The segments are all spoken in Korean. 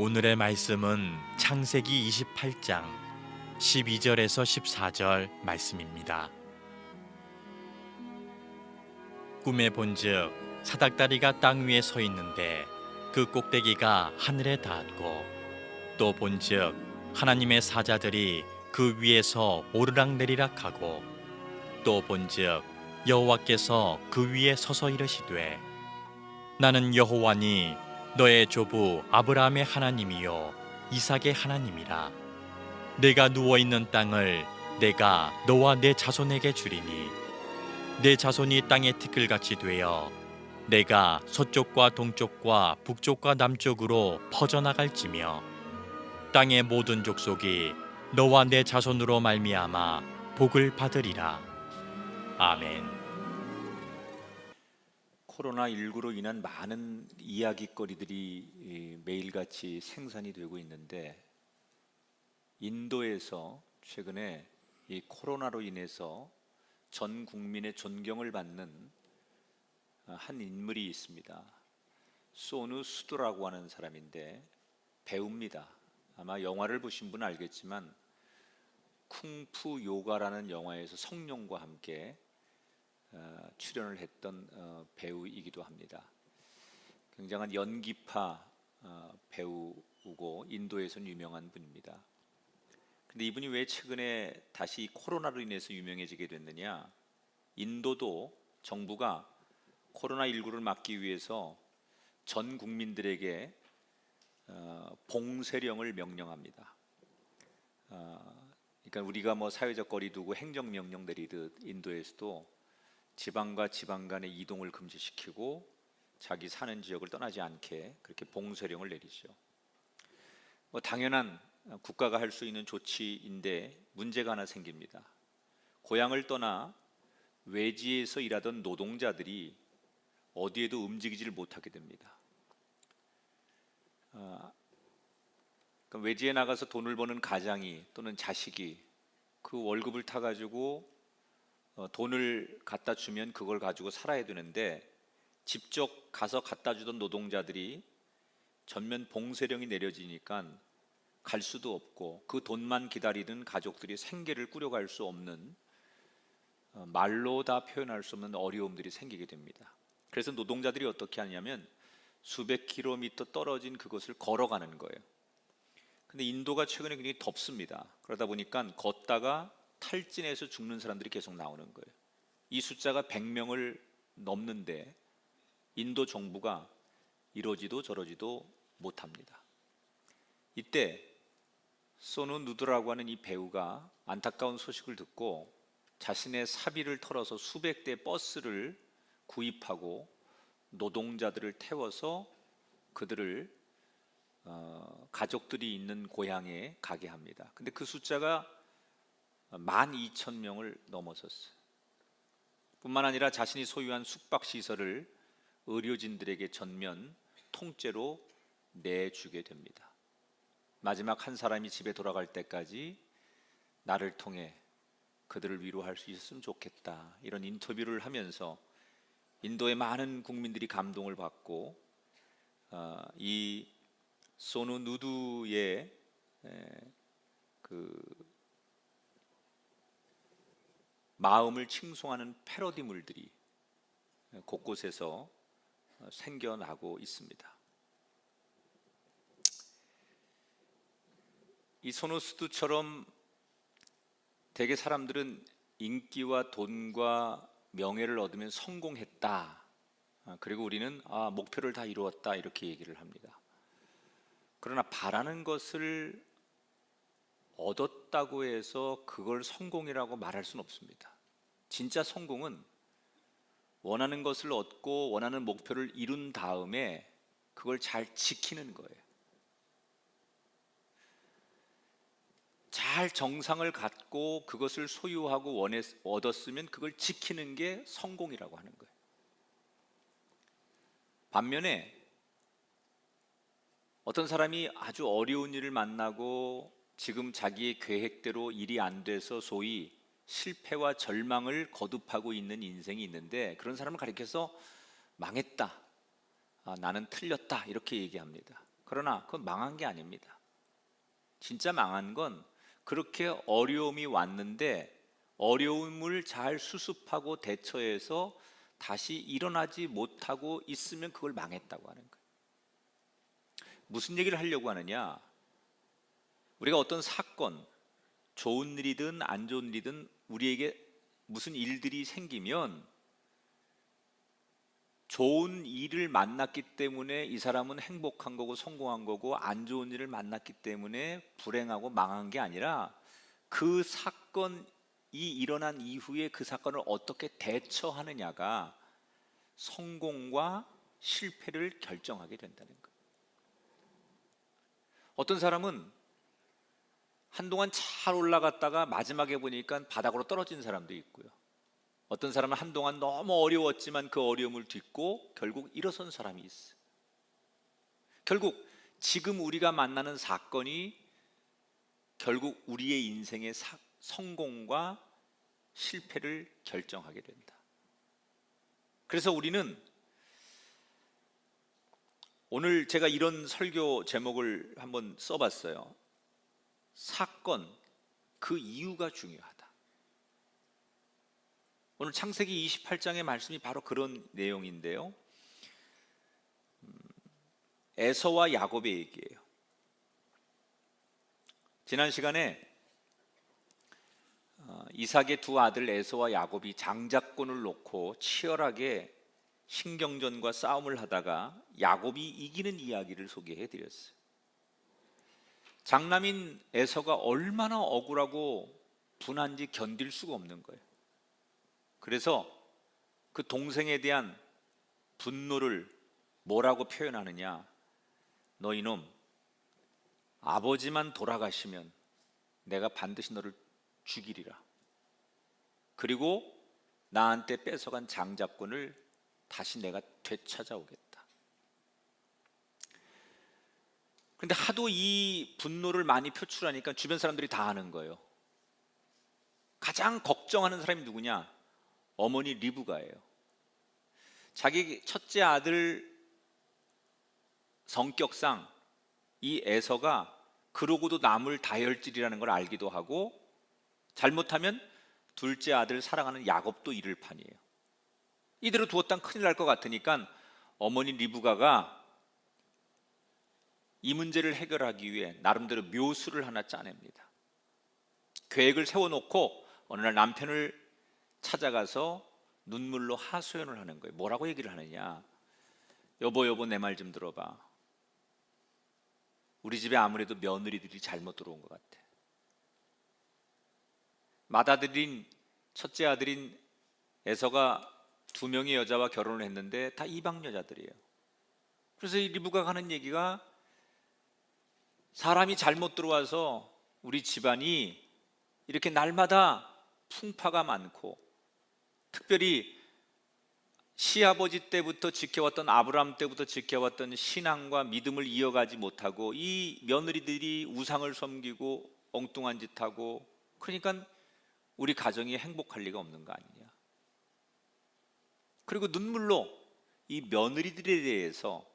오늘의 말씀은 창세기 28장 12절에서 14절 말씀입니다. 꿈에 본즉 사닥다리가 땅 위에 서 있는데 그 꼭대기가 하늘에 닿았고, 또 본즉 하나님의 사자들이 그 위에서 오르락내리락 하고, 또 본즉 여호와께서 그 위에 서서 이르시되, 나는 여호와니 너의 조부 아브라함의 하나님이요 이삭의 하나님이라. 내가 누워있는 땅을 내가 너와 내 자손에게 주리니 내 자손이 땅의 티끌같이 되어 내가 서쪽과 동쪽과 북쪽과 남쪽으로 퍼져나갈지며, 땅의 모든 족속이 너와 내 자손으로 말미암아 복을 받으리라. 아멘. 코로나19로 인한 많은 이야깃거리들이 매일같이 생산이 되고 있는데, 인도에서 최근에 이 코로나로 인해서 전 국민의 존경을 받는 한 인물이 있습니다. 소누 수드라고 하는 사람인데 배우입니다. 아마 영화를 보신 분은 알겠지만 쿵푸 요가라는 영화에서 성룡과 함께 출연을 했던 배우이기도 합니다. 굉장한 연기파 배우고 인도에서는 유명한 분입니다. 근데 이분이 왜 최근에 다시 코로나로 인해서 유명해지게 됐느냐? 인도도 정부가 코로나19를 막기 위해서 전 국민들에게 봉쇄령을 명령합니다. 그러니까 우리가 뭐 사회적 거리 두고 행정명령 내리듯 인도에서도 지방과 지방 간의 이동을 금지시키고 자기 사는 지역을 떠나지 않게 그렇게 봉쇄령을 내리죠. 뭐 당연한 국가가 할 수 있는 조치인데 문제가 하나 생깁니다. 고향을 떠나 외지에서 일하던 노동자들이 어디에도 움직이지를 못하게 됩니다. 그러니까 외지에 나가서 돈을 버는 가장이 또는 자식이 그 월급을 타가지고 돈을 갖다 주면 그걸 가지고 살아야 되는데, 직접 가서 갖다 주던 노동자들이 전면 봉쇄령이 내려지니까 갈 수도 없고, 그 돈만 기다리는 가족들이 생계를 꾸려갈 수 없는, 말로 다 표현할 수 없는 어려움들이 생기게 됩니다. 그래서 노동자들이 어떻게 하냐면 수백 킬로미터 떨어진 그것을 걸어가는 거예요. 근데 인도가 최근에 굉장히 덥습니다. 그러다 보니까 걷다가 탈진해서 죽는 사람들이 계속 나오는 거예요. 이 숫자가 100명을 넘는데 인도 정부가 이러지도 저러지도 못합니다. 이때 소누 누드라고 하는 이 배우가 안타까운 소식을 듣고 자신의 사비를 털어서 수백 대 버스를 구입하고 노동자들을 태워서 그들을 가족들이 있는 고향에 가게 합니다. 근데 그 숫자가 12,000명을 넘어섰어요. 뿐만 아니라 자신이 소유한 숙박시설을 의료진들에게 전면 통째로 내주게 됩니다. 마지막 한 사람이 집에 돌아갈 때까지 나를 통해 그들을 위로할 수 있었으면 좋겠다, 이런 인터뷰를 하면서 인도의 많은 국민들이 감동을 받고 이 소누 누드의 그 마음을 칭송하는 패러디물들이 곳곳에서 생겨나고 있습니다. 이 소누 수드처럼 대개 사람들은 인기와 돈과 명예를 얻으면 성공했다, 그리고 우리는 목표를 다 이루었다, 이렇게 얘기를 합니다. 그러나 바라는 것을 얻었다고 해서 그걸 성공이라고 말할 수는 없습니다. 진짜 성공은 원하는 것을 얻고 원하는 목표를 이룬 다음에 그걸 잘 지키는 거예요. 잘 정상을 갖고 그것을 소유하고 얻었으면 그걸 지키는 게 성공이라고 하는 거예요. 반면에 어떤 사람이 아주 어려운 일을 만나고 지금 자기의 계획대로 일이 안 돼서 소위 실패와 절망을 거듭하고 있는 인생이 있는데, 그런 사람을 가리켜서 망했다, 나는 틀렸다, 이렇게 얘기합니다. 그러나 그건 망한 게 아닙니다. 진짜 망한 건 그렇게 어려움이 왔는데 어려움을 잘 수습하고 대처해서 다시 일어나지 못하고 있으면 그걸 망했다고 하는 거예요. 무슨 얘기를 하려고 하느냐? 우리가 어떤 사건, 좋은 일이든 안 좋은 일이든 우리에게 무슨 일들이 생기면 좋은 일을 만났기 때문에 이 사람은 행복한 거고 성공한 거고, 안 좋은 일을 만났기 때문에 불행하고 망한 게 아니라 그 사건이 일어난 이후에 그 사건을 어떻게 대처하느냐가 성공과 실패를 결정하게 된다는 거예요. 어떤 사람은 한동안 잘 올라갔다가 마지막에 보니까 바닥으로 떨어진 사람도 있고요. 어떤 사람은 한동안 너무 어려웠지만 그 어려움을 딛고 결국 일어선 사람이 있어요. 결국 지금 우리가 만나는 사건이 결국 우리의 인생의 성공과 실패를 결정하게 된다. 그래서 우리는 오늘 제가 이런 설교 제목을 한번 써봤어요. 사건, 그 이유가 중요하다. 오늘 창세기 28장의 말씀이 바로 그런 내용인데요. 에서와 야곱의 얘기예요. 지난 시간에 이삭의 두 아들 에서와 야곱이 장자권을 놓고 치열하게 신경전과 싸움을 하다가 야곱이 이기는 이야기를 소개해 드렸어요. 장남인 에서가 얼마나 억울하고 분한지 견딜 수가 없는 거예요. 그래서 그 동생에 대한 분노를 뭐라고 표현하느냐? 너 이놈, 아버지만 돌아가시면 내가 반드시 너를 죽이리라. 그리고 나한테 뺏어간 장자권을 다시 내가 되찾아오겠다. 그런데 하도 이 분노를 많이 표출하니까 주변 사람들이 다 아는 거예요. 가장 걱정하는 사람이 누구냐? 어머니 리브가예요. 자기 첫째 아들 성격상 이 에서가 그러고도 남을 다혈질이라는 걸 알기도 하고, 잘못하면 둘째 아들 사랑하는 야곱도 잃을 판이에요. 이대로 두었다간 큰일 날 것 같으니까 어머니 리브가가 이 문제를 해결하기 위해 나름대로 묘수를 하나 짜냅니다. 계획을 세워놓고 어느 날 남편을 찾아가서 눈물로 하소연을 하는 거예요. 뭐라고 얘기를 하느냐? 여보 내 말 좀 들어봐. 우리 집에 아무래도 며느리들이 잘못 들어온 것 같아. 맏아들인 첫째 아들인 에서가 두 명의 여자와 결혼을 했는데 다 이방 여자들이에요. 그래서 이 리브가가 하는 얘기가, 사람이 잘못 들어와서 우리 집안이 이렇게 날마다 풍파가 많고, 특별히 시아버지 때부터 지켜왔던, 아브라함 때부터 지켜왔던 신앙과 믿음을 이어가지 못하고 이 며느리들이 우상을 섬기고 엉뚱한 짓 하고, 그러니까 우리 가정이 행복할 리가 없는 거 아니냐. 그리고 눈물로 이 며느리들에 대해서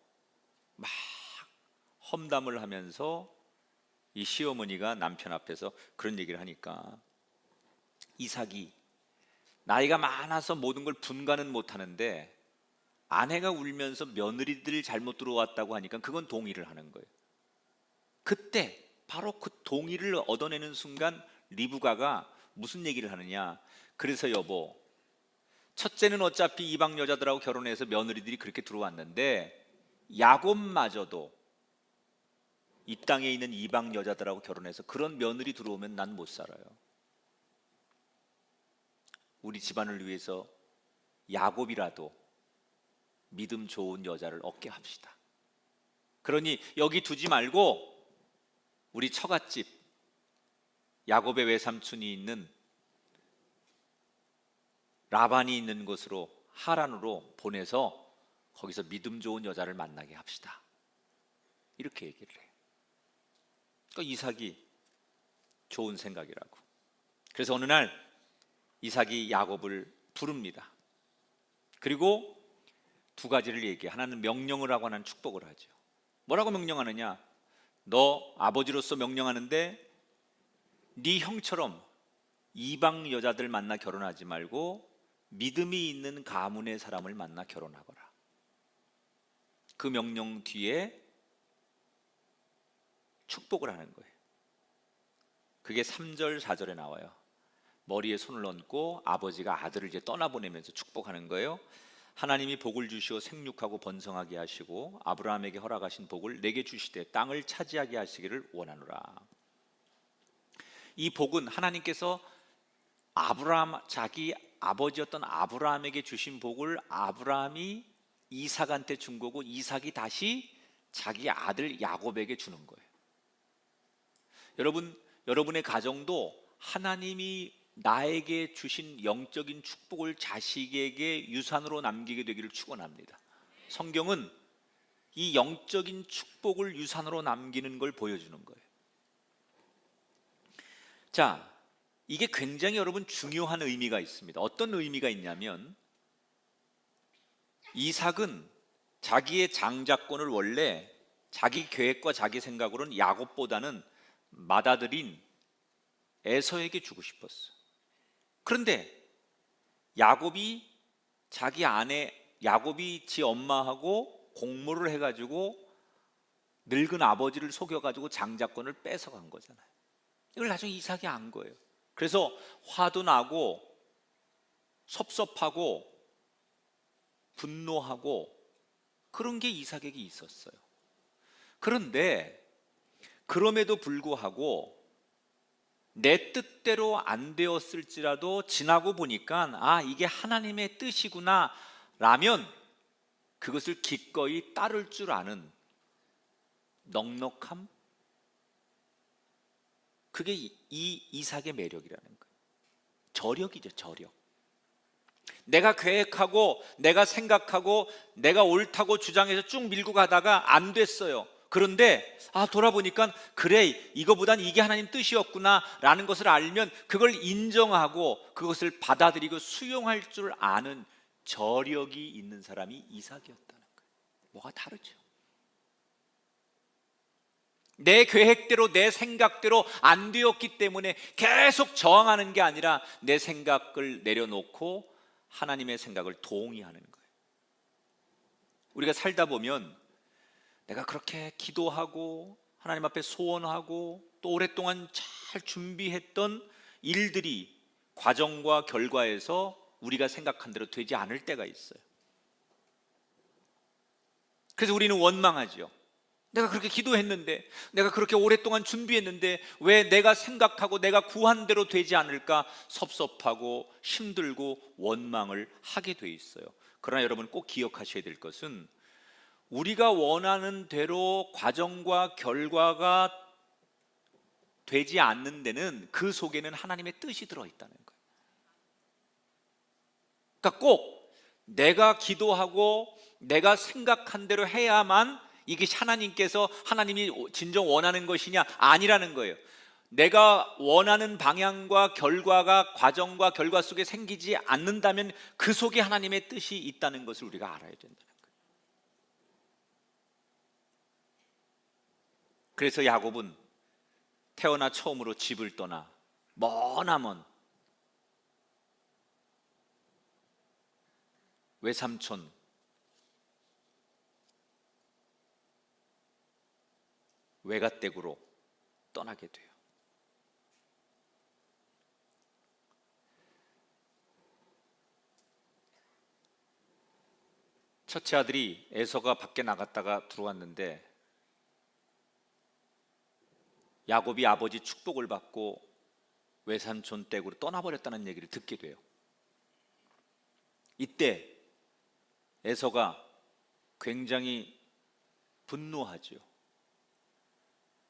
막 험담을 하면서 이 시어머니가 남편 앞에서 그런 얘기를 하니까, 이삭이 나이가 많아서 모든 걸 분간은 못하는데 아내가 울면서 며느리들 잘못 들어왔다고 하니까 그건 동의를 하는 거예요. 그때 바로 그 동의를 얻어내는 순간 리브가가 무슨 얘기를 하느냐? 그래서 여보, 첫째는 어차피 이방 여자들하고 결혼해서 며느리들이 그렇게 들어왔는데 야곱마저도 이 땅에 있는 이방 여자들하고 결혼해서 그런 며느리 들어오면 난 못 살아요. 우리 집안을 위해서 야곱이라도 믿음 좋은 여자를 얻게 합시다. 그러니 여기 두지 말고 우리 처갓집 야곱의 외삼촌이 있는 라반이 있는 곳으로, 하란으로 보내서 거기서 믿음 좋은 여자를 만나게 합시다. 이렇게 얘기를 해요. 그러니까 이삭이 좋은 생각이라고. 그래서 어느 날 이삭이 야곱을 부릅니다. 그리고 두 가지를 얘기해. 하나는 명령을 하고 하나는 축복을 하죠. 뭐라고 명령하느냐? 너 아버지로서 명령하는데 네 형처럼 이방 여자들 만나 결혼하지 말고 믿음이 있는 가문의 사람을 만나 결혼하거라. 그 명령 뒤에 축복을 하는 거예요. 그게 3절 4절에 나와요. 머리에 손을 얹고 아버지가 아들을 이제 떠나보내면서 축복하는 거예요. 하나님이 복을 주시어 생육하고 번성하게 하시고 아브라함에게 허락하신 복을 내게 주시되 땅을 차지하게 하시기를 원하노라. 이 복은 하나님께서 자기 아버지였던 아브라함에게 주신 복을 아브라함이 이삭한테 준 거고 이삭이 다시 자기 아들 야곱에게 주는 거예요. 여러분의 가정도 하나님이 나에게 주신 영적인 축복을 자식에게 유산으로 남기게 되기를 축원합니다. 성경은 이 영적인 축복을 유산으로 남기는 걸 보여주는 거예요. 자, 이게 굉장히 여러분 중요한 의미가 있습니다. 어떤 의미가 있냐면 이삭은 자기의 장자권을 원래 자기 계획과 자기 생각으로는 야곱보다는 맏아들인 에서에게 주고 싶었어. 그런데 야곱이 지 엄마하고 공모를 해가지고 늙은 아버지를 속여가지고 장자권을 뺏어간 거잖아요. 이걸 나중에 이삭이 안 거예요. 그래서 화도 나고 섭섭하고 분노하고 그런 게 이삭에게 있었어요. 그런데 그럼에도 불구하고 내 뜻대로 안 되었을지라도 지나고 보니까 이게 하나님의 뜻이구나 라면 그것을 기꺼이 따를 줄 아는 넉넉함, 그게 이 이삭의 매력이라는 거예요. 저력이죠, 저력. 내가 계획하고 내가 생각하고 내가 옳다고 주장해서 쭉 밀고 가다가 안 됐어요. 그런데 돌아보니까 그래, 이거보단 이게 하나님 뜻이었구나 라는 것을 알면 그걸 인정하고 그것을 받아들이고 수용할 줄 아는 저력이 있는 사람이 이삭이었다는 거예요. 뭐가 다르죠? 내 계획대로 내 생각대로 안 되었기 때문에 계속 저항하는 게 아니라 내 생각을 내려놓고 하나님의 생각을 동의하는 거예요. 우리가 살다 보면 내가 그렇게 기도하고 하나님 앞에 소원하고 또 오랫동안 잘 준비했던 일들이 과정과 결과에서 우리가 생각한 대로 되지 않을 때가 있어요. 그래서 우리는 원망하죠. 내가 그렇게 기도했는데, 내가 그렇게 오랫동안 준비했는데 왜 내가 생각하고 내가 구한 대로 되지 않을까 섭섭하고 힘들고 원망을 하게 돼 있어요. 그러나 여러분 꼭 기억하셔야 될 것은 우리가 원하는 대로 과정과 결과가 되지 않는 데는 그 속에는 하나님의 뜻이 들어있다는 거예요. 그러니까 꼭 내가 기도하고 내가 생각한 대로 해야만 이게 하나님이 진정 원하는 것이냐? 아니라는 거예요. 내가 원하는 방향과 결과가 과정과 결과 속에 생기지 않는다면 그 속에 하나님의 뜻이 있다는 것을 우리가 알아야 된다는 거예요. 그래서 야곱은 태어나 처음으로 집을 떠나 머나먼 외삼촌 외가댁으로 떠나게 돼요. 첫째 아들이 에서가 밖에 나갔다가 들어왔는데 야곱이 아버지 축복을 받고 외삼촌 댁으로 떠나버렸다는 얘기를 듣게 돼요. 이때 에서가 굉장히 분노하죠.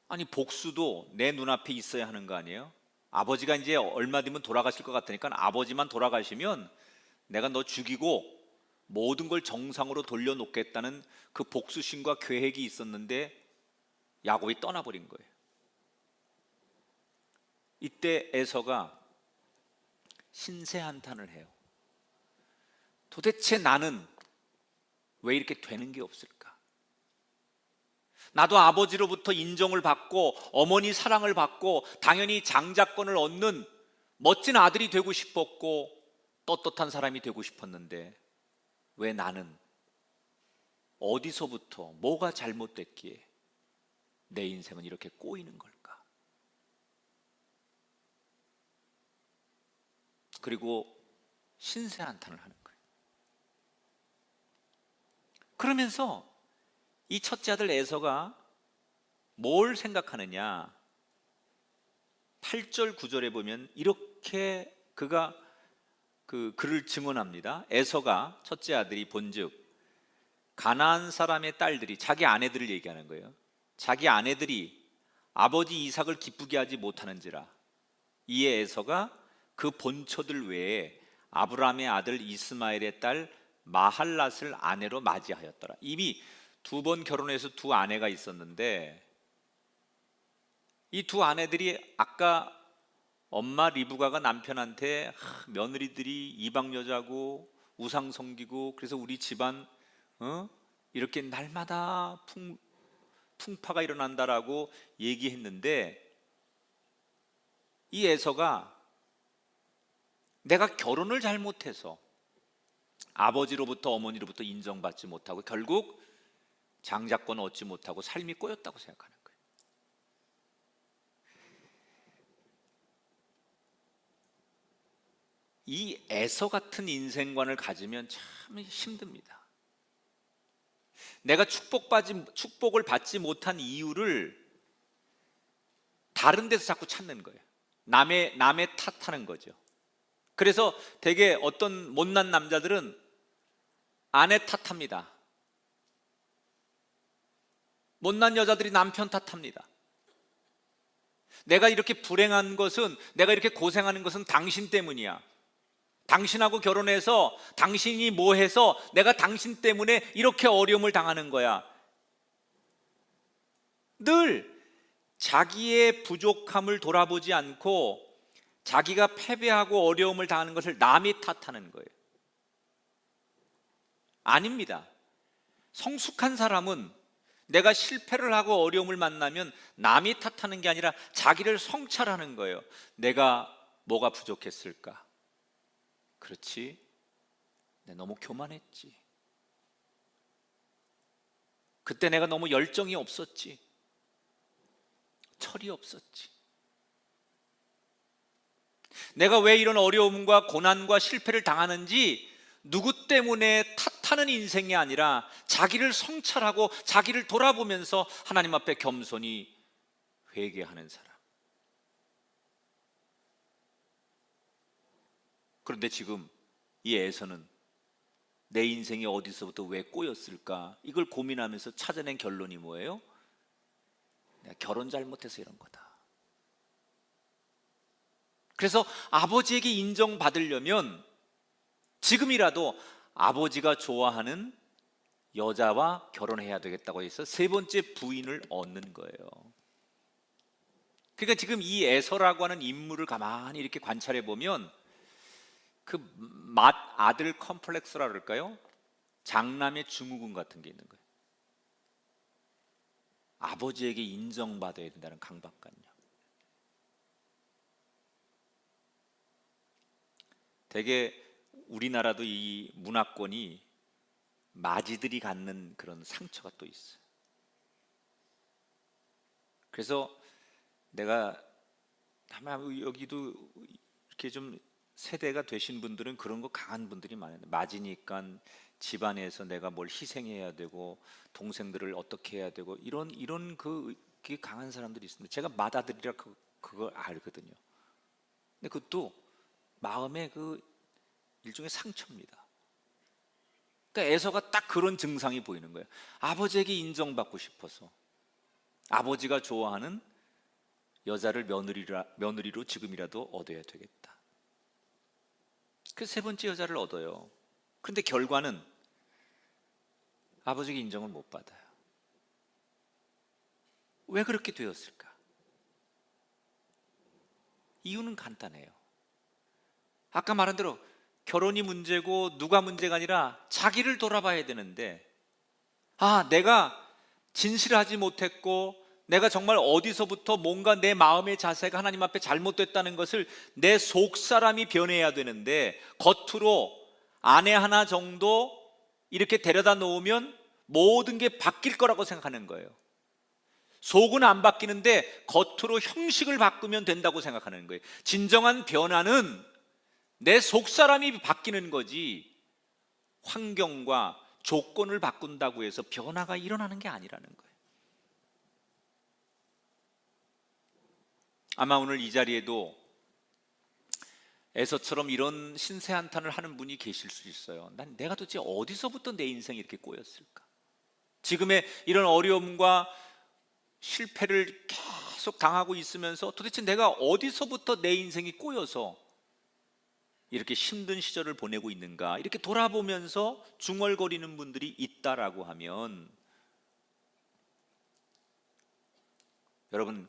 아니, 복수도 내 눈앞에 있어야 하는 거 아니에요? 아버지가 이제 얼마 뒤면 돌아가실 것 같으니까 아버지만 돌아가시면 내가 너 죽이고 모든 걸 정상으로 돌려놓겠다는 그 복수심과 계획이 있었는데 야곱이 떠나버린 거예요. 이때 에서가 신세한탄을 해요. 도대체 나는 왜 이렇게 되는 게 없을까? 나도 아버지로부터 인정을 받고 어머니 사랑을 받고 당연히 장자권을 얻는 멋진 아들이 되고 싶었고 떳떳한 사람이 되고 싶었는데 왜 나는 어디서부터 뭐가 잘못됐기에 내 인생은 이렇게 꼬이는 걸까? 그리고 신세한탄을 하는 거예요. 그러면서 이 첫째 아들 에서가 뭘 생각하느냐? 8절 9절에 보면 이렇게 그가 그를 증언합니다. 에서가 첫째 아들이 본즉 가나안 사람의 딸들이, 자기 아내들을 얘기하는 거예요. 자기 아내들이 아버지 이삭을 기쁘게 하지 못하는지라 이에 에서가 그 본처들 외에 아브라함의 아들 이스마엘의 딸 마할랏을 아내로 맞이하였더라. 이미 2번 결혼해서 2 아내가 있었는데 이 2 아내들이 아까 엄마 리브가가 남편한테 며느리들이 이방 여자고 우상 섬기고 그래서 우리 집안 이렇게 날마다 풍파가 일어난다라고 얘기했는데 이 에서가 내가 결혼을 잘못해서 아버지로부터 어머니로부터 인정받지 못하고 결국 장자권을 얻지 못하고 삶이 꼬였다고 생각하는 거예요. 이 에서 같은 인생관을 가지면 참 힘듭니다. 내가 축복을 받지 못한 이유를 다른 데서 자꾸 찾는 거예요. 남의 탓하는 거죠. 그래서 되게 어떤 못난 남자들은 아내 탓합니다. 못난 여자들이 남편 탓합니다. 내가 이렇게 불행한 것은, 내가 이렇게 고생하는 것은 당신 때문이야. 당신하고 결혼해서 당신이 뭐 해서 내가 당신 때문에 이렇게 어려움을 당하는 거야. 늘 자기의 부족함을 돌아보지 않고 자기가 패배하고 어려움을 당하는 것을 남이 탓하는 거예요. 아닙니다. 성숙한 사람은 내가 실패를 하고 어려움을 만나면 남이 탓하는 게 아니라 자기를 성찰하는 거예요. 내가 뭐가 부족했을까? 그렇지, 내가 너무 교만했지. 그때 내가 너무 열정이 없었지. 철이 없었지. 내가 왜 이런 어려움과 고난과 실패를 당하는지 누구 때문에 탓하는 인생이 아니라 자기를 성찰하고 자기를 돌아보면서 하나님 앞에 겸손히 회개하는 사람. 그런데 지금 이 에서는 내 인생이 어디서부터 왜 꼬였을까? 이걸 고민하면서 찾아낸 결론이 뭐예요? 내가 결혼 잘못해서 이런 거다. 그래서 아버지에게 인정받으려면 지금이라도 아버지가 좋아하는 여자와 결혼해야 되겠다고 해서 3번째 부인을 얻는 거예요. 그러니까 지금 이 에서라고 하는 인물을 가만히 이렇게 관찰해 보면 그 맏아들 컴플렉스라 그럴까요? 장남의 증후군 같은 게 있는 거예요. 아버지에게 인정받아야 된다는 강박관념. 되게 우리나라도 이 문화권이 마지들이 갖는 그런 상처가 또 있어요. 그래서 내가 아마 여기도 이렇게 좀 세대가 되신 분들은 그런 거 강한 분들이 많아요. 맞이니까 집안에서 내가 뭘 희생해야 되고 동생들을 어떻게 해야 되고 이런 그게 강한 사람들이 있습니다. 제가 맏아들이라 그거 알거든요. 근데 그것도 마음의 그 일종의 상처입니다. 그러니까 에서가 딱 그런 증상이 보이는 거예요. 아버지에게 인정받고 싶어서 아버지가 좋아하는 여자를 며느리로 지금이라도 얻어야 되겠다. 그 3번째 여자를 얻어요. 그런데 결과는 아버지에게 인정을 못 받아요. 왜 그렇게 되었을까? 이유는 간단해요. 아까 말한 대로 결혼이 문제고 누가 문제가 아니라 자기를 돌아봐야 되는데 내가 진실하지 못했고 내가 정말 어디서부터 뭔가 내 마음의 자세가 하나님 앞에 잘못됐다는 것을 내 속사람이 변해야 되는데, 겉으로 아내 하나 정도 이렇게 데려다 놓으면 모든 게 바뀔 거라고 생각하는 거예요. 속은 안 바뀌는데 겉으로 형식을 바꾸면 된다고 생각하는 거예요. 진정한 변화는 내 속사람이 바뀌는 거지 환경과 조건을 바꾼다고 해서 변화가 일어나는 게 아니라는 거예요. 아마 오늘 이 자리에도 에서처럼 이런 신세한탄을 하는 분이 계실 수 있어요. 난 내가 도대체 어디서부터 내 인생이 이렇게 꼬였을까? 지금의 이런 어려움과 실패를 계속 당하고 있으면서 도대체 내가 어디서부터 내 인생이 꼬여서 이렇게 힘든 시절을 보내고 있는가, 이렇게 돌아보면서 중얼거리는 분들이 있다라고 하면, 여러분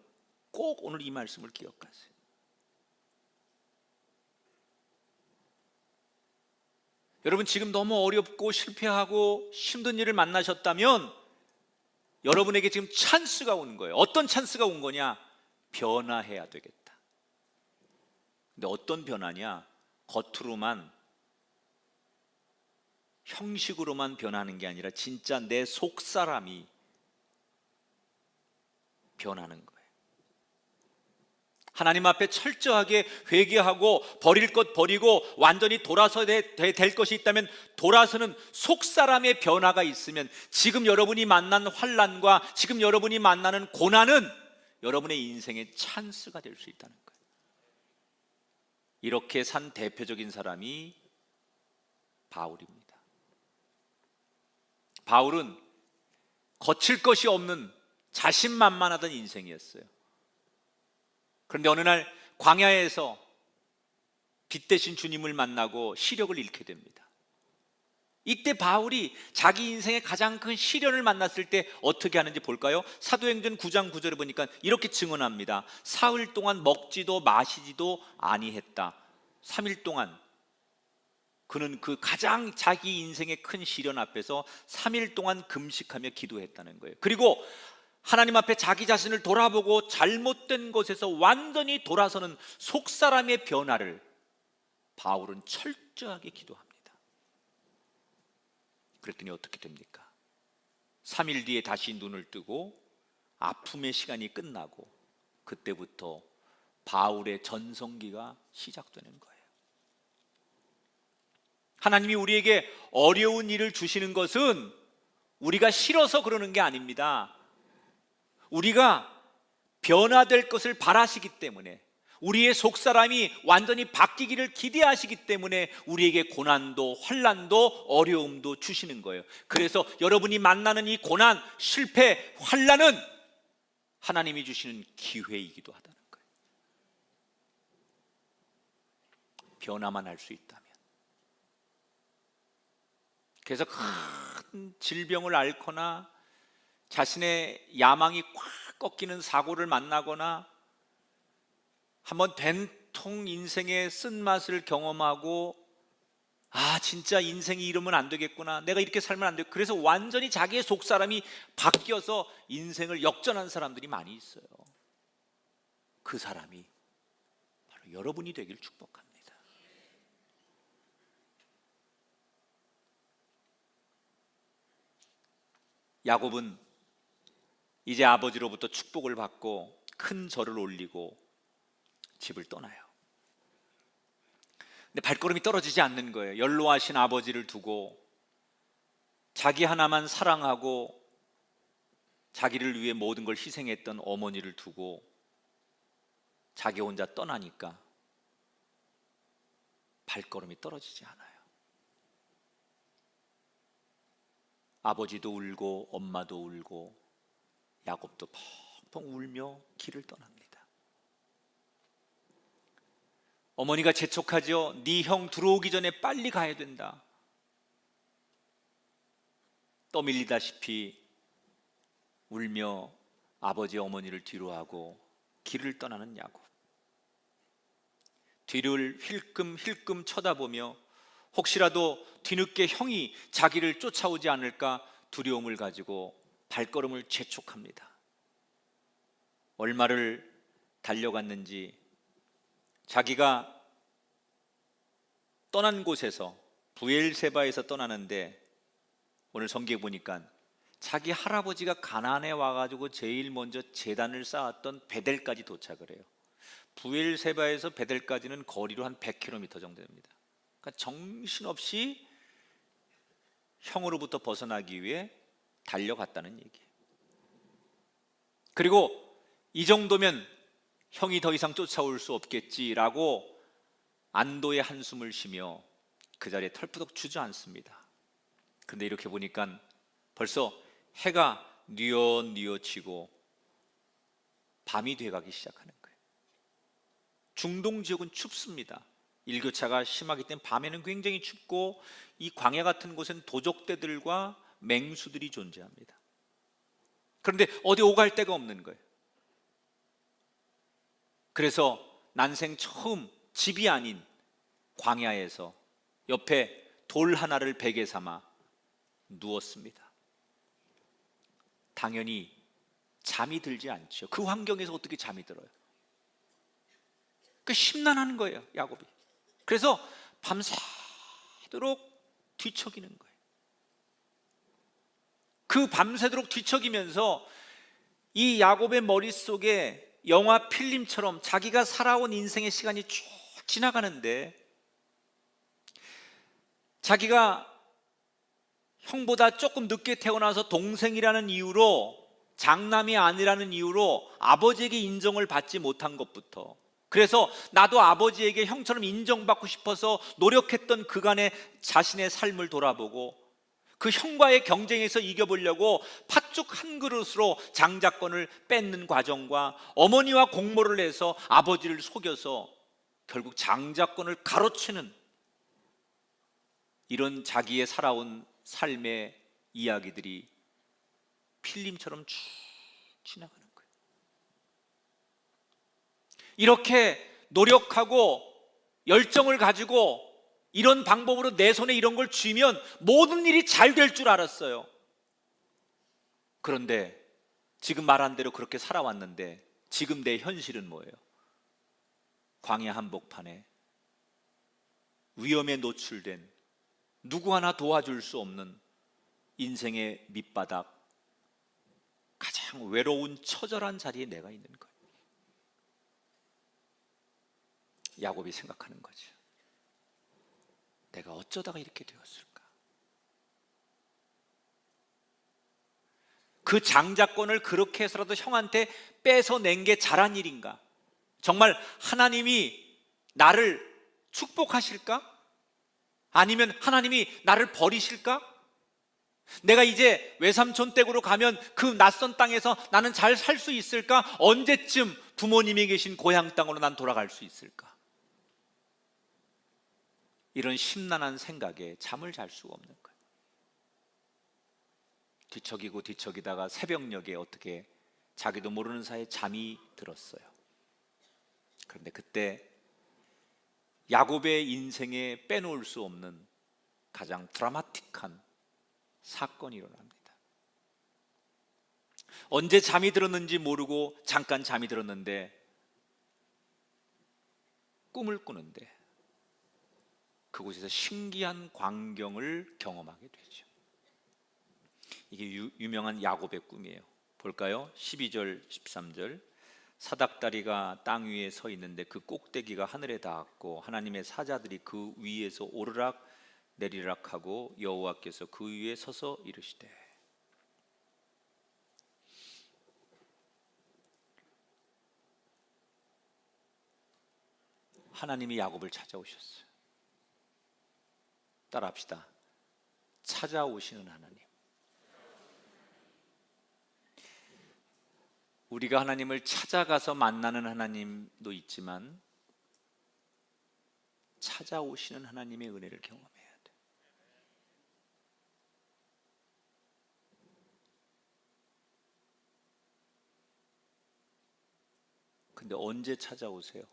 꼭 오늘 이 말씀을 기억하세요. 여러분 지금 너무 어렵고 실패하고 힘든 일을 만나셨다면 여러분에게 지금 찬스가 오는 거예요. 어떤 찬스가 온 거냐? 변화해야 되겠다. 근데 어떤 변화냐? 겉으로만, 형식으로만 변하는 게 아니라 진짜 내 속사람이 변하는 거예요. 하나님 앞에 철저하게 회개하고 버릴 것 버리고 완전히 돌아서야 될 것이 있다면 돌아서는 속사람의 변화가 있으면 지금 여러분이 만난 환난과 지금 여러분이 만나는 고난은 여러분의 인생의 찬스가 될 수 있다는 거예요. 이렇게 산 대표적인 사람이 바울입니다. 바울은 거칠 것이 없는 자신만만하던 인생이었어요. 그런데 어느 날 광야에서 빛 대신 주님을 만나고 시력을 잃게 됩니다. 이때 바울이 자기 인생의 가장 큰 시련을 만났을 때 어떻게 하는지 볼까요? 사도행전 9장 9절에 보니까 이렇게 증언합니다. 사흘 동안 먹지도 마시지도 아니했다. 3일 동안 그는 그 가장 자기 인생의 큰 시련 앞에서 3일 동안 금식하며 기도했다는 거예요. 그리고 하나님 앞에 자기 자신을 돌아보고 잘못된 것에서 완전히 돌아서는 속사람의 변화를 바울은 철저하게 기도합니다. 그랬더니 어떻게 됩니까? 3일 뒤에 다시 눈을 뜨고 아픔의 시간이 끝나고 그때부터 바울의 전성기가 시작되는 거예요. 하나님이 우리에게 어려운 일을 주시는 것은 우리가 싫어서 그러는 게 아닙니다. 우리가 변화될 것을 바라시기 때문에, 우리의 속사람이 완전히 바뀌기를 기대하시기 때문에 우리에게 고난도 환난도 어려움도 주시는 거예요. 그래서 여러분이 만나는 이 고난, 실패, 환난은 하나님이 주시는 기회이기도 하다는 거예요. 변화만 할 수 있다면. 그래서 큰 질병을 앓거나 자신의 야망이 꽉 꺾이는 사고를 만나거나 한번 된통 인생의 쓴맛을 경험하고 진짜 인생이 이러면 안 되겠구나, 내가 이렇게 살면 안 되겠구나, 그래서 완전히 자기의 속사람이 바뀌어서 인생을 역전한 사람들이 많이 있어요. 그 사람이 바로 여러분이 되길 축복합니다. 야곱은 이제 아버지로부터 축복을 받고 큰 절을 올리고 집을 떠나요. 근데 발걸음이 떨어지지 않는 거예요. 연로하신 아버지를 두고 자기 하나만 사랑하고 자기를 위해 모든 걸 희생했던 어머니를 두고 자기 혼자 떠나니까 발걸음이 떨어지지 않아요. 아버지도 울고 엄마도 울고 야곱도 펑펑 울며 길을 떠납니다. 어머니가 재촉하죠. 네 형 들어오기 전에 빨리 가야 된다. 떠밀리다시피 울며 아버지 어머니를 뒤로하고 길을 떠나는 야곱. 뒤를 힐끔힐끔 쳐다보며 혹시라도 뒤늦게 형이 자기를 쫓아오지 않을까 두려움을 가지고 발걸음을 재촉합니다. 얼마를 달려갔는지 자기가 떠난 곳에서 부엘세바에서 떠나는데 오늘 성경에 보니까 자기 할아버지가 가나안에 와가지고 제일 먼저 제단을 쌓았던 베델까지 도착을 해요. 부엘세바에서 베델까지는 거리로 한 100km 정도 됩니다. 그러니까 정신없이 형으로부터 벗어나기 위해 달려갔다는 얘기예요. 그리고 이 정도면 형이 더 이상 쫓아올 수 없겠지라고 안도의 한숨을 쉬며 그 자리에 털푸덕 주저앉습니다. 근데 이렇게 보니까 벌써 해가 뉘어뉘어지고 밤이 돼가기 시작하는 거예요. 중동 지역은 춥습니다. 일교차가 심하기 때문에 밤에는 굉장히 춥고 이 광야 같은 곳은 도적대들과 맹수들이 존재합니다. 그런데 어디 오갈 데가 없는 거예요. 그래서 난생 처음 집이 아닌 광야에서 옆에 돌 하나를 베개 삼아 누웠습니다. 당연히 잠이 들지 않죠. 그 환경에서 어떻게 잠이 들어요? 그 심란한 거예요, 야곱이. 그래서 밤새도록 뒤척이는 거예요. 그 밤새도록 뒤척이면서 이 야곱의 머릿속에 영화 필름처럼 자기가 살아온 인생의 시간이 쭉 지나가는데 자기가 형보다 조금 늦게 태어나서 동생이라는 이유로, 장남이 아니라는 이유로 아버지에게 인정을 받지 못한 것부터, 그래서 나도 아버지에게 형처럼 인정받고 싶어서 노력했던 그간의 자신의 삶을 돌아보고 그 형과의 경쟁에서 이겨보려고 팥죽 한 그릇으로 장자권을 뺏는 과정과 어머니와 공모를 해서 아버지를 속여서 결국 장자권을 가로채는 이런 자기의 살아온 삶의 이야기들이 필름처럼 쭉 지나가는 거예요. 이렇게 노력하고 열정을 가지고 이런 방법으로 내 손에 이런 걸 쥐면 모든 일이 잘 될 줄 알았어요. 그런데 지금 말한 대로 그렇게 살아왔는데 지금 내 현실은 뭐예요? 광야 한복판에 위험에 노출된, 누구 하나 도와줄 수 없는 인생의 밑바닥, 가장 외로운 처절한 자리에 내가 있는 거예요. 야곱이 생각하는 거죠. 내가 어쩌다가 이렇게 되었을까? 그 장자권을 그렇게 해서라도 형한테 뺏어낸 게 잘한 일인가? 정말 하나님이 나를 축복하실까? 아니면 하나님이 나를 버리실까? 내가 이제 외삼촌 댁으로 가면 그 낯선 땅에서 나는 잘 살 수 있을까? 언제쯤 부모님이 계신 고향 땅으로 난 돌아갈 수 있을까? 이런 심란한 생각에 잠을 잘 수가 없는 거예요. 뒤척이고 뒤척이다가 새벽녘에 어떻게 자기도 모르는 사이에 잠이 들었어요. 그런데 그때 야곱의 인생에 빼놓을 수 없는 가장 드라마틱한 사건이 일어납니다. 언제 잠이 들었는지 모르고 잠깐 잠이 들었는데 꿈을 꾸는데 그곳에서 신기한 광경을 경험하게 되죠. 이게 유명한 야곱의 꿈이에요. 볼까요? 12절 13절. 사닥다리가 땅 위에 서 있는데 그 꼭대기가 하늘에 닿았고 하나님의 사자들이 그 위에서 오르락 내리락 하고 여호와께서 그 위에 서서 이르시되. 하나님이 야곱을 찾아오셨어요. 따라합시다. 찾아오시는 하나님. 우리가 하나님을 찾아가서 만나는 하나님도 있지만 찾아오시는 하나님의 은혜를 경험해야 돼. 근데 언제 찾아오세요?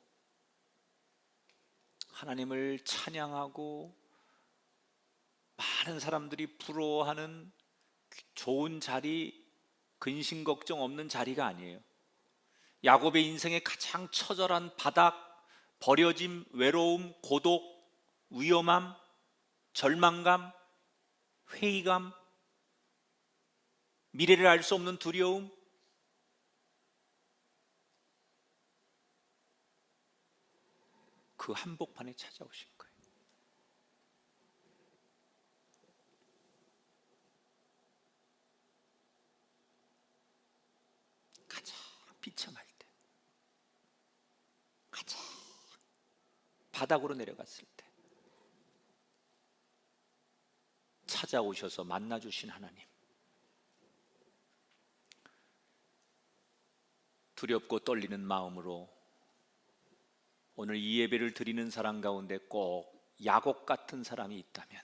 하나님을 찬양하고 많은 사람들이 부러워하는 좋은 자리, 근심 걱정 없는 자리가 아니에요. 야곱의 인생의 가장 처절한 바닥, 버려짐, 외로움, 고독, 위험함, 절망감, 회의감, 미래를 알 수 없는 두려움, 그 한복판에 찾아오신 거예요. 가장 비참할 때, 가장 바닥으로 내려갔을 때 찾아오셔서 만나주신 하나님, 두렵고 떨리는 마음으로 오늘 이 예배를 드리는 사람 가운데 꼭 야곱 같은 사람이 있다면,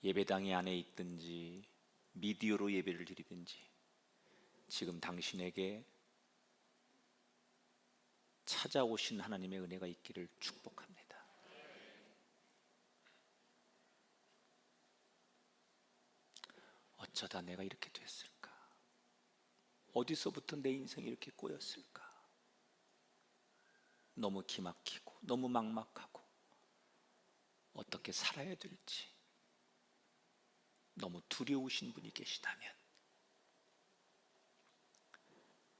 예배당이 안에 있든지 미디어로 예배를 드리든지 지금 당신에게 찾아오신 하나님의 은혜가 있기를 축복합니다. 어쩌다 내가 이렇게 됐을까? 어디서부터 내 인생이 이렇게 꼬였을까? 너무 기막히고 너무 막막하고 어떻게 살아야 될지 너무 두려우신 분이 계시다면,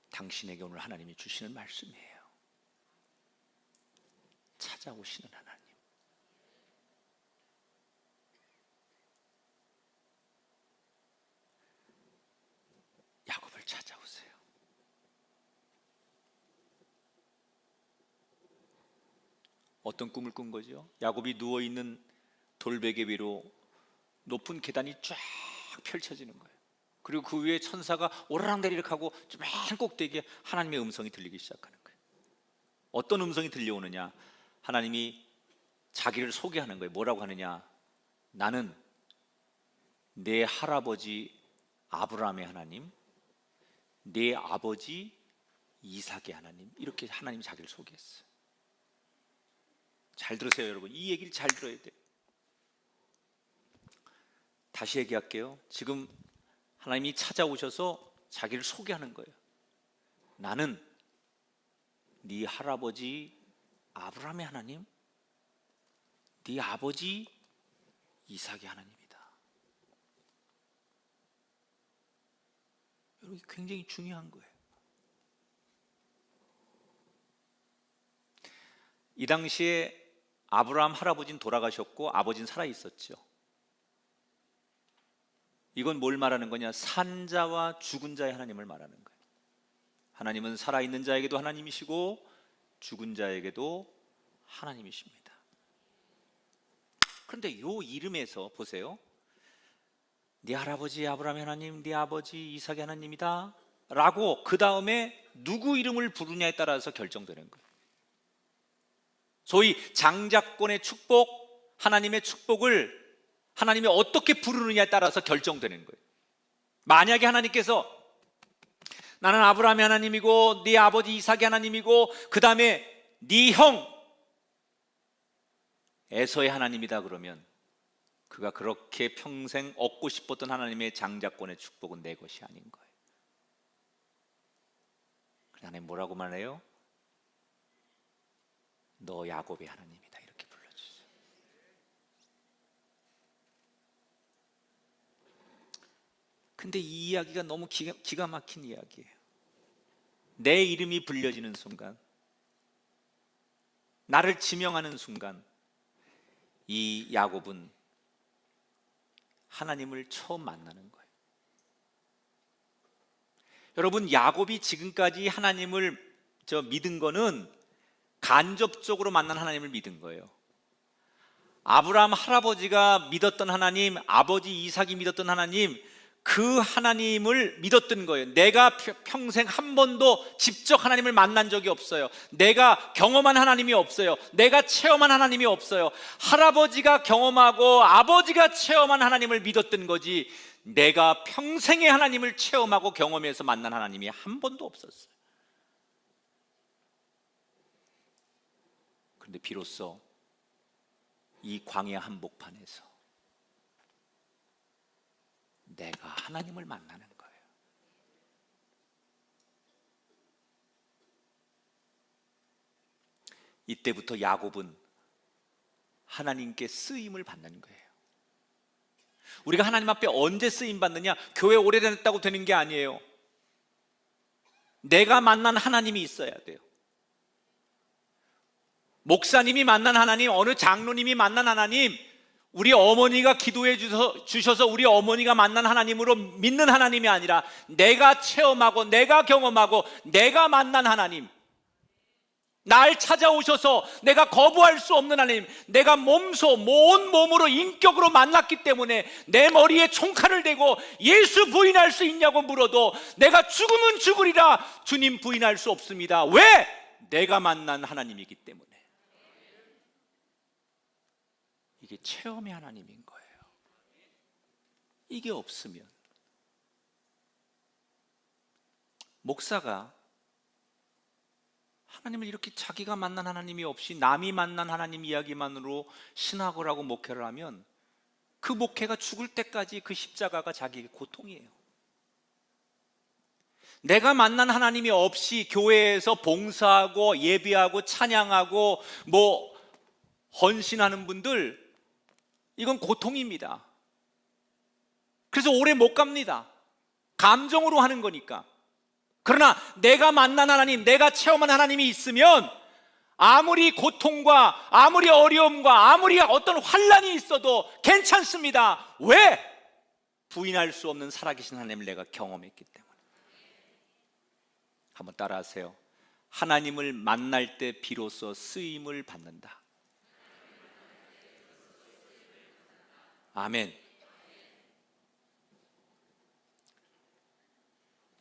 당신에게 오늘 하나님이 주시는 말씀이에요. 찾아오시는 하나님. 야곱을 찾아오세요. 어떤 꿈을 꾼 거죠? 야곱이 누워있는 돌베개 위로 높은 계단이 쫙 펼쳐지는 거예요. 그리고 그 위에 천사가 오르락내리락 하고 한 꼭대기에 하나님의 음성이 들리기 시작하는 거예요. 어떤 음성이 들려오느냐? 하나님이 자기를 소개하는 거예요. 뭐라고 하느냐? 나는 내 할아버지 아브라함의 하나님, 내 아버지 이삭의 하나님, 이렇게 하나님이 자기를 소개했어요. 잘 들으세요, 여러분. 이 얘기를 잘 들어야 돼요. 다시 얘기할게요. 지금 하나님이 찾아오셔서 자기를 소개하는 거예요. 나는 네 할아버지 아브라함의 하나님, 네 아버지 이삭의 하나님이다. 여러분, 굉장히 중요한 거예요. 이 당시에 아브라함 할아버지는 돌아가셨고 아버지는 살아 있었죠. 이건 뭘 말하는 거냐? 산자와 죽은 자의 하나님을 말하는 거예요. 하나님은 살아있는 자에게도 하나님이시고 죽은 자에게도 하나님이십니다. 그런데 이 이름에서 보세요. 네 할아버지 아브라함의 하나님, 네 아버지 이삭의 하나님이다 라고 그 다음에 누구 이름을 부르냐에 따라서 결정되는 거예요. 소위 장자권의 축복, 하나님의 축복을 하나님이 어떻게 부르느냐에 따라서 결정되는 거예요. 만약에 하나님께서 나는 아브라함의 하나님이고 네 아버지 이삭의 하나님이고 그 다음에 네 형 에서의 하나님이다 그러면 그가 그렇게 평생 얻고 싶었던 하나님의 장자권의 축복은 내 것이 아닌 거예요. 그래서 하나님 뭐라고 말해요? 너 야곱의 하나님이다 이렇게 불러주세요. 근데 이 이야기가 너무 기가 막힌 이야기예요. 내 이름이 불려지는 순간, 나를 지명하는 순간 이 야곱은 하나님을 처음 만나는 거예요. 여러분, 야곱이 지금까지 하나님을 믿은 거는 간접적으로 만난 하나님을 믿은 거예요. 아브라함 할아버지가 믿었던 하나님, 아버지 이삭이 믿었던 하나님, 그 하나님을 믿었던 거예요. 내가 평생 한 번도 직접 하나님을 만난 적이 없어요. 내가 경험한 하나님이 없어요. 내가 체험한 하나님이 없어요. 할아버지가 경험하고 아버지가 체험한 하나님을 믿었던 거지, 내가 평생의 하나님을 체험하고 경험해서 만난 하나님이 한 번도 없었어요. 그런데 비로소 이 광야 한복판에서 내가 하나님을 만나는 거예요. 이때부터 야곱은 하나님께 쓰임을 받는 거예요. 우리가 하나님 앞에 언제 쓰임 받느냐? 교회 오래됐다고 되는 게 아니에요. 내가 만난 하나님이 있어야 돼요. 목사님이 만난 하나님, 어느 장로님이 만난 하나님, 우리 어머니가 기도해 주셔서 우리 어머니가 만난 하나님으로 믿는 하나님이 아니라 내가 체험하고 내가 경험하고 내가 만난 하나님, 날 찾아오셔서 내가 거부할 수 없는 하나님, 내가 몸소 온 몸으로 인격으로 만났기 때문에 내 머리에 총칼을 대고 예수 부인할 수 있냐고 물어도 내가 죽으면 죽으리라 주님 부인할 수 없습니다. 왜? 내가 만난 하나님이기 때문에. 이게 체험의 하나님인 거예요. 이게 없으면 목사가 하나님을 이렇게 자기가 만난 하나님이 없이 남이 만난 하나님 이야기만으로 신학을 하고 목회를 하면 그 목회가 죽을 때까지 그 십자가가 자기에게 고통이에요. 내가 만난 하나님이 없이 교회에서 봉사하고 예배하고 찬양하고 헌신하는 분들, 이건 고통입니다. 그래서 오래 못 갑니다. 감정으로 하는 거니까. 그러나 내가 만난 하나님, 내가 체험한 하나님이 있으면 아무리 고통과 아무리 어려움과 아무리 어떤 환난이 있어도 괜찮습니다. 왜? 부인할 수 없는 살아계신 하나님을 내가 경험했기 때문에. 한번 따라하세요. 하나님을 만날 때 비로소 쓰임을 받는다. 아멘.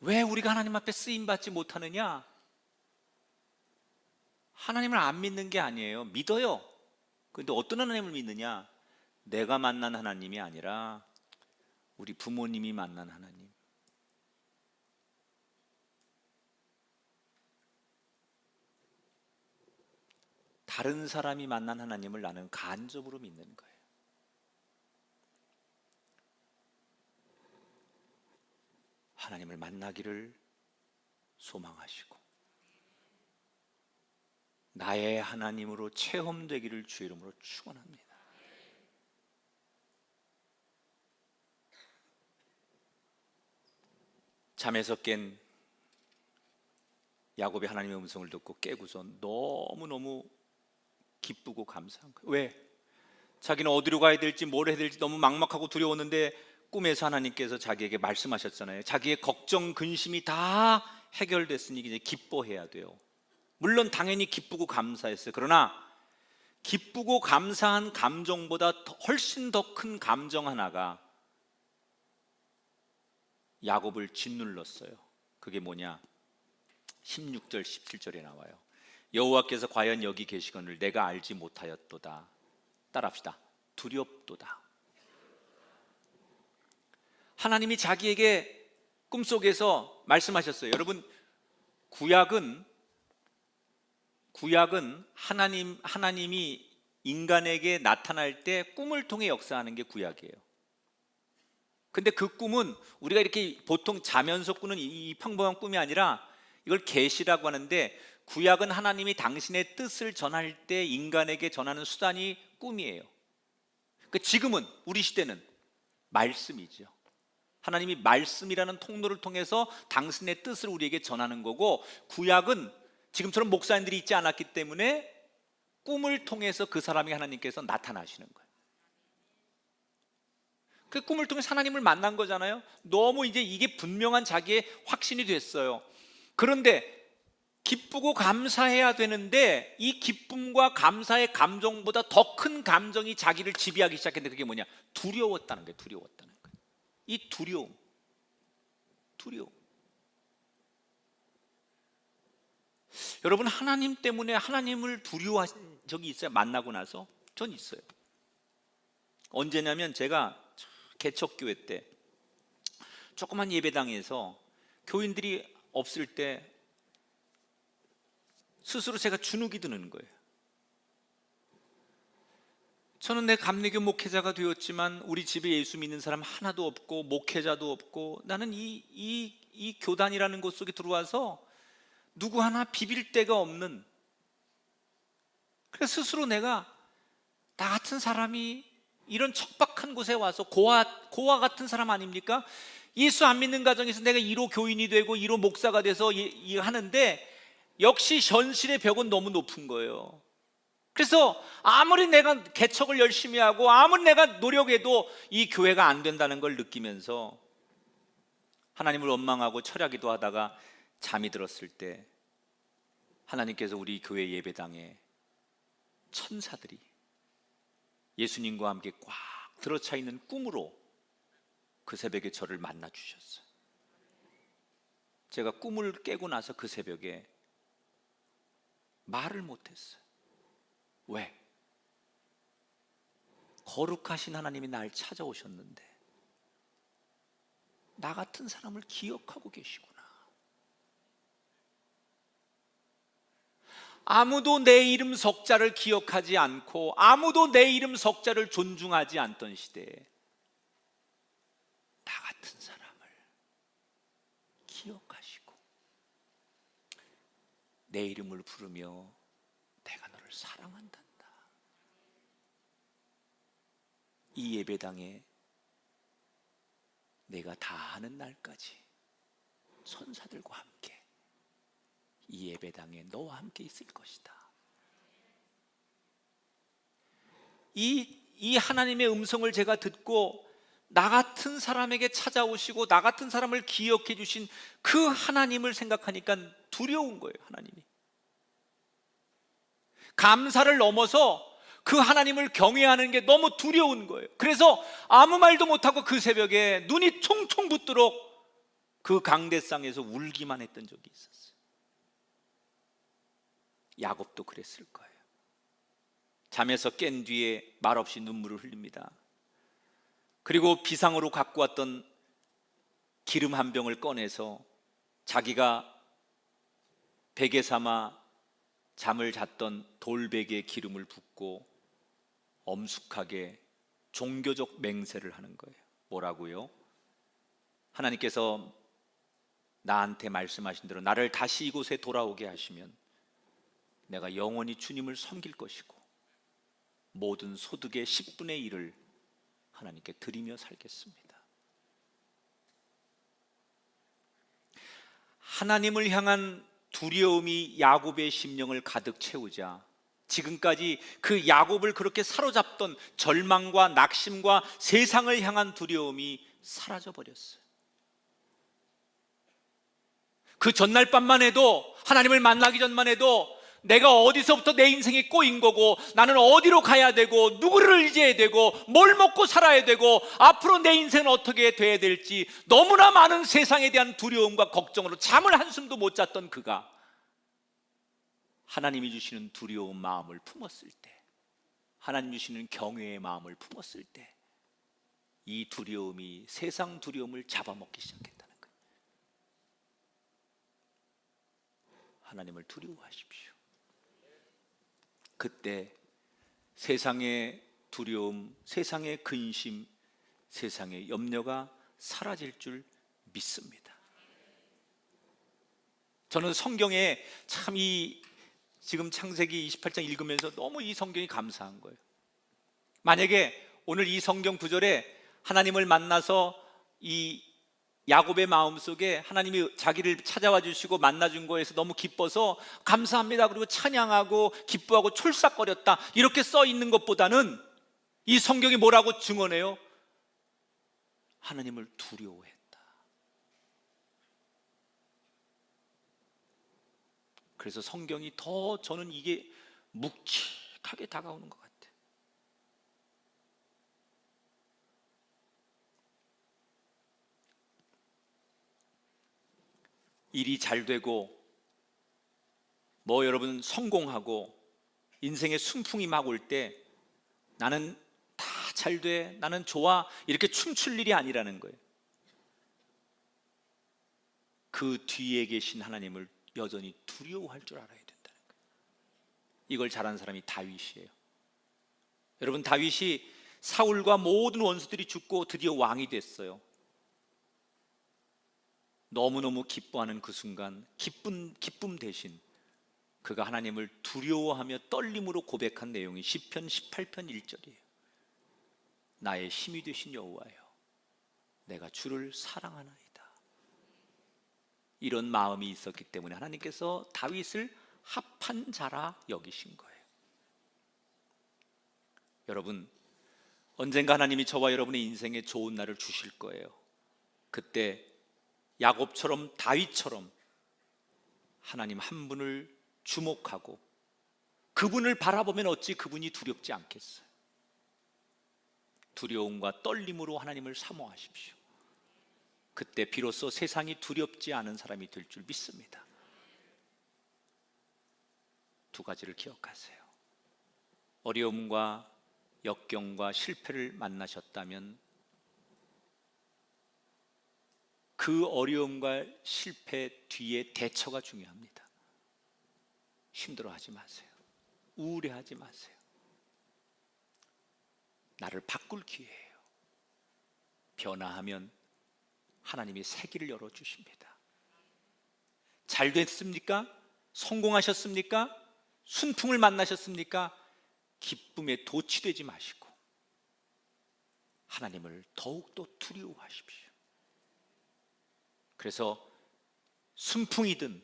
왜 우리가 하나님 앞에 쓰임받지 못하느냐? 하나님을 안 믿는 게 아니에요. 믿어요. 그런데 어떤 하나님을 믿느냐? 내가 만난 하나님이 아니라 우리 부모님이 만난 하나님. 다른 사람이 만난 하나님을 나는 간접으로 믿는 거예요. 하나님을 만나기를 소망하시고 나의 하나님으로 체험되기를 주의 이름으로 축원합니다. 잠에서 깬 야곱이 하나님의 음성을 듣고 깨고서 너무너무 기쁘고 감사한 거예요. 왜? 자기는 어디로 가야 될지 뭘 해야 될지 너무 막막하고 두려웠는데 꿈에서 하나님께서 자기에게 말씀하셨잖아요. 자기의 걱정, 근심이 다 해결됐으니 이제 기뻐해야 돼요. 물론 당연히 기쁘고 감사했어요. 그러나 기쁘고 감사한 감정보다 훨씬 더 큰 감정 하나가 야곱을 짓눌렀어요. 그게 뭐냐? 16절 17절에 나와요. 여호와께서 과연 여기 계시거늘 내가 알지 못하였도다. 따라합시다. 두렵도다. 하나님이 자기에게 꿈속에서 말씀하셨어요. 여러분, 구약은 하나님이 인간에게 나타날 때 꿈을 통해 역사하는 게 구약이에요. 근데 그 꿈은 우리가 이렇게 보통 자면서 꾸는 이 평범한 꿈이 아니라 이걸 계시라고 하는데, 구약은 하나님이 당신의 뜻을 전할 때 인간에게 전하는 수단이 꿈이에요. 그러니까 지금은 우리 시대는 말씀이죠. 하나님이 말씀이라는 통로를 통해서 당신의 뜻을 우리에게 전하는 거고, 구약은 지금처럼 목사님들이 있지 않았기 때문에 꿈을 통해서 그 사람이 하나님께서 나타나시는 거예요. 그 꿈을 통해서 하나님을 만난 거잖아요. 너무 이제 이게 분명한 자기의 확신이 됐어요. 그런데 기쁘고 감사해야 되는데 이 기쁨과 감사의 감정보다 더 큰 감정이 자기를 지배하기 시작했는데 그게 뭐냐? 두려웠다는 거예요. 두려웠다는 거예요. 이 두려움. 여러분, 하나님 때문에 하나님을 두려워하신 적이 있어요? 만나고 나서? 전 있어요. 언제냐면 제가 개척교회 때 조그만 예배당에서 교인들이 없을 때 스스로 제가 주눅이 드는 거예요. 저는 내 감리교 목회자가 되었지만 우리 집에 예수 믿는 사람 하나도 없고 목회자도 없고, 나는 이 교단이라는 곳 속에 들어와서 누구 하나 비빌 데가 없는, 그래서 스스로 내가 나 같은 사람이 이런 척박한 곳에 와서 고아 같은 사람 아닙니까? 예수 안 믿는 가정에서 내가 1호 교인이 되고 1호 목사가 돼서 하는데 역시 현실의 벽은 너무 높은 거예요. 그래서 아무리 내가 개척을 열심히 하고 아무리 내가 노력해도 이 교회가 안 된다는 걸 느끼면서 하나님을 원망하고 철야기도 하다가 잠이 들었을 때 하나님께서 우리 교회 예배당에 천사들이 예수님과 함께 꽉 들어차 있는 꿈으로 그 새벽에 저를 만나 주셨어요. 제가 꿈을 깨고 나서 그 새벽에 말을 못했어요. 왜? 거룩하신 하나님이 날 찾아오셨는데 나 같은 사람을 기억하고 계시구나. 아무도 내 이름 석자를 기억하지 않고 아무도 내 이름 석자를 존중하지 않던 시대에 나 같은 사람을 기억하시고 내 이름을 부르며 내가 너를 사랑한단다. 이 예배당에 내가 다 하는 날까지 천사들과 함께 이 예배당에 너와 함께 있을 것이다. 이 하나님의 음성을 제가 듣고 나 같은 사람에게 찾아오시고 나 같은 사람을 기억해 주신 그 하나님을 생각하니까 두려운 거예요. 하나님이 감사를 넘어서 그 하나님을 경외하는 게 너무 두려운 거예요. 그래서 아무 말도 못하고 그 새벽에 눈이 퉁퉁 붓도록 그 강대상에서 울기만 했던 적이 있었어요. 야곱도 그랬을 거예요. 잠에서 깬 뒤에 말없이 눈물을 흘립니다. 그리고 비상으로 갖고 왔던 기름 한 병을 꺼내서 자기가 베개 삼아 잠을 잤던 돌베개에 기름을 붓고 엄숙하게 종교적 맹세를 하는 거예요. 뭐라고요? 하나님께서 나한테 말씀하신 대로 나를 다시 이곳에 돌아오게 하시면 내가 영원히 주님을 섬길 것이고 모든 소득의 10분의 1을 하나님께 드리며 살겠습니다. 하나님을 향한 두려움이 야곱의 심령을 가득 채우자 지금까지 그 야곱을 그렇게 사로잡던 절망과 낙심과 세상을 향한 두려움이 사라져 버렸어요. 그 전날 밤만 해도, 하나님을 만나기 전만 해도 내가 어디서부터 내 인생이 꼬인 거고 나는 어디로 가야 되고 누구를 의지해야 되고 뭘 먹고 살아야 되고 앞으로 내 인생은 어떻게 돼야 될지 너무나 많은 세상에 대한 두려움과 걱정으로 잠을 한숨도 못 잤던 그가 하나님이 주시는 두려운 마음을 품었을 때, 하나님 주시는 경외의 마음을 품었을 때 이 두려움이 세상 두려움을 잡아먹기 시작했다는 거예요. 하나님을 두려워하십시오. 그때 세상의 두려움, 세상의 근심, 세상의 염려가 사라질 줄 믿습니다. 저는 성경에 참 지금 창세기 28장 읽으면서 너무 이 성경이 감사한 거예요. 만약에 오늘 이 성경 구절에 하나님을 만나서 이 야곱의 마음속에 하나님이 자기를 찾아와 주시고 만나준 거에서 너무 기뻐서 감사합니다 그리고 찬양하고 기뻐하고 촐싹거렸다 이렇게 써 있는 것보다는 이 성경이 뭐라고 증언해요? 하나님을 두려워했다. 그래서 성경이 더 저는 이게 묵직하게 다가오는 것 같아요. 일이 잘 되고 여러분 성공하고 인생의 순풍이 막 올 때 나는 다 잘 돼, 나는 좋아 이렇게 춤출 일이 아니라는 거예요. 그 뒤에 계신 하나님을 여전히 두려워할 줄 알아야 된다는 거예요. 이걸 잘한 사람이 다윗이에요. 여러분, 다윗이 사울과 모든 원수들이 죽고 드디어 왕이 됐어요. 너무너무 기뻐하는 그 순간, 기쁨 대신 그가 하나님을 두려워하며 떨림으로 고백한 내용이 시편 18편 1절이에요. 나의 힘이 되신 여호와여, 내가 주를 사랑하나이다. 이런 마음이 있었기 때문에 하나님께서 다윗을 합한 자라 여기신 거예요. 여러분, 언젠가 하나님이 저와 여러분의 인생에 좋은 날을 주실 거예요. 그때 야곱처럼 다윗처럼 하나님 한 분을 주목하고 그분을 바라보면 어찌 그분이 두렵지 않겠어요? 두려움과 떨림으로 하나님을 사모하십시오. 그때 비로소 세상이 두렵지 않은 사람이 될 줄 믿습니다. 두 가지를 기억하세요. 어려움과 역경과 실패를 만나셨다면 그 어려움과 실패 뒤에 대처가 중요합니다. 힘들어하지 마세요. 우울해하지 마세요. 나를 바꿀 기회예요. 변화하면 하나님이 새 길을 열어주십니다. 잘 됐습니까? 성공하셨습니까? 순풍을 만나셨습니까? 기쁨에 도취되지 마시고 하나님을 더욱더 두려워하십시오. 그래서 순풍이든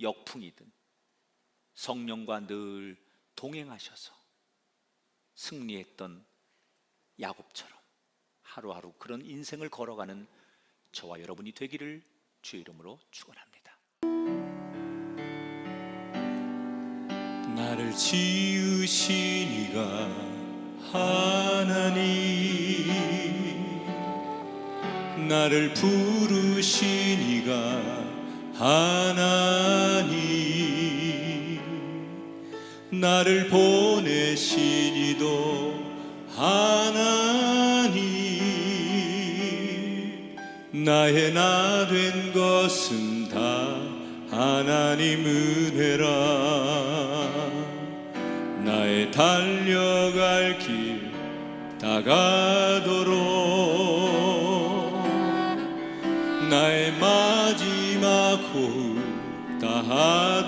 역풍이든 성령과 늘 동행하셔서 승리했던 야곱처럼 하루하루 그런 인생을 걸어가는 저와 여러분이 되기를 주의 이름으로 축원합니다. 나를 지으신 이가 하나님, 나를 부르신 이가 하나님, 나를 보내신 이도 하나님, 나의 나 된 것은 다 하나님 은혜라. 나의 달려갈 길 다가도록, 나의 마지막 호흡 다하도록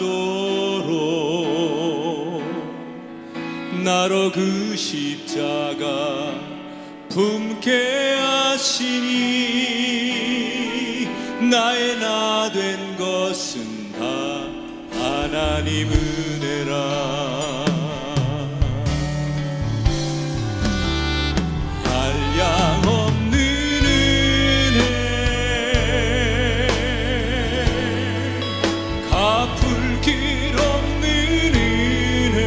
나로 그 십자가 품게 하시니 나의 나 된 것은 다 하나님 은혜라. 한량없는 은혜, 갚을 길 없는 은혜,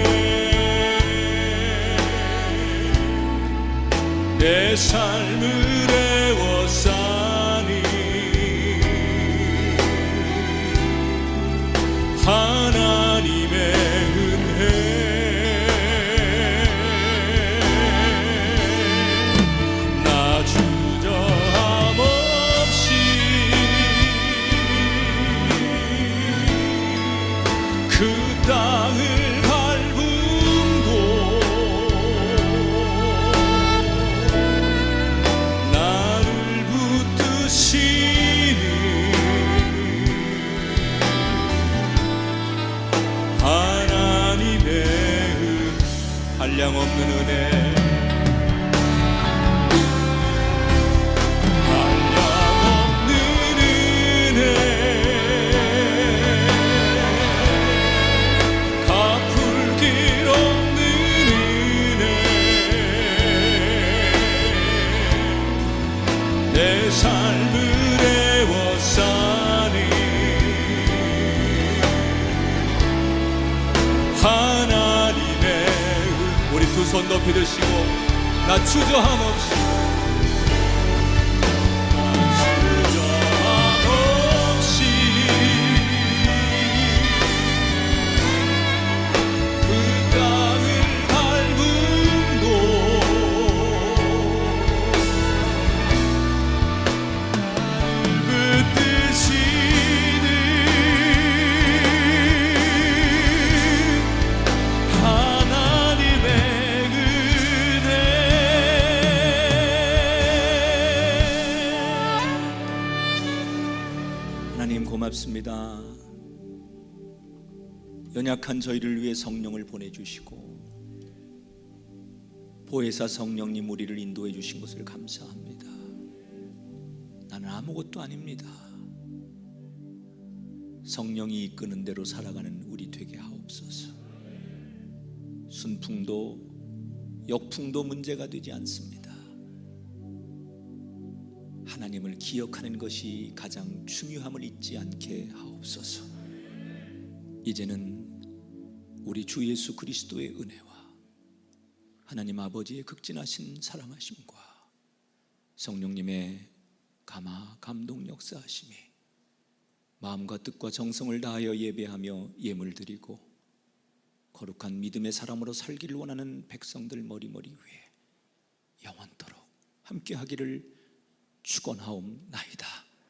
내 삶을 애워싸니 하나님의 은혜. 나 주저함 없이 그 땅을 밟음도 나를 붙드시는 하나님의 한량없는 은혜, 한량없는 은혜, 갚을 길 없는 은혜, 내 삶을 애워싸니 하나님의 우리 두 손 높이 드시고 나 주저함 없이 그 땅을 밟음도 붙드시는 하나님의 은혜. 연약한 저희를 위해 성령을 보내주시고 보혜사 성령님 우리를 인도해 주신 것을 감사합니다. 나는 아무것도 아닙니다. 성령이 이끄는 대로 살아가는 우리 되게 하옵소서. 순풍도 역풍도 문제가 되지 않습니다. 하나님을 기억하는 것이 가장 중요함을 잊지 않게 하옵소서. 이제는 우리 주 예수 그리스도의 은혜와 하나님 아버지의 극진하신 사랑하심과 성령님의 감화 감동 역사하심이 마음과 뜻과 정성을 다하여 예배하며 예물 드리고 거룩한 믿음의 사람으로 살기를 원하는 백성들 머리머리 위에 영원토록 함께하기를 축원하옵나이다.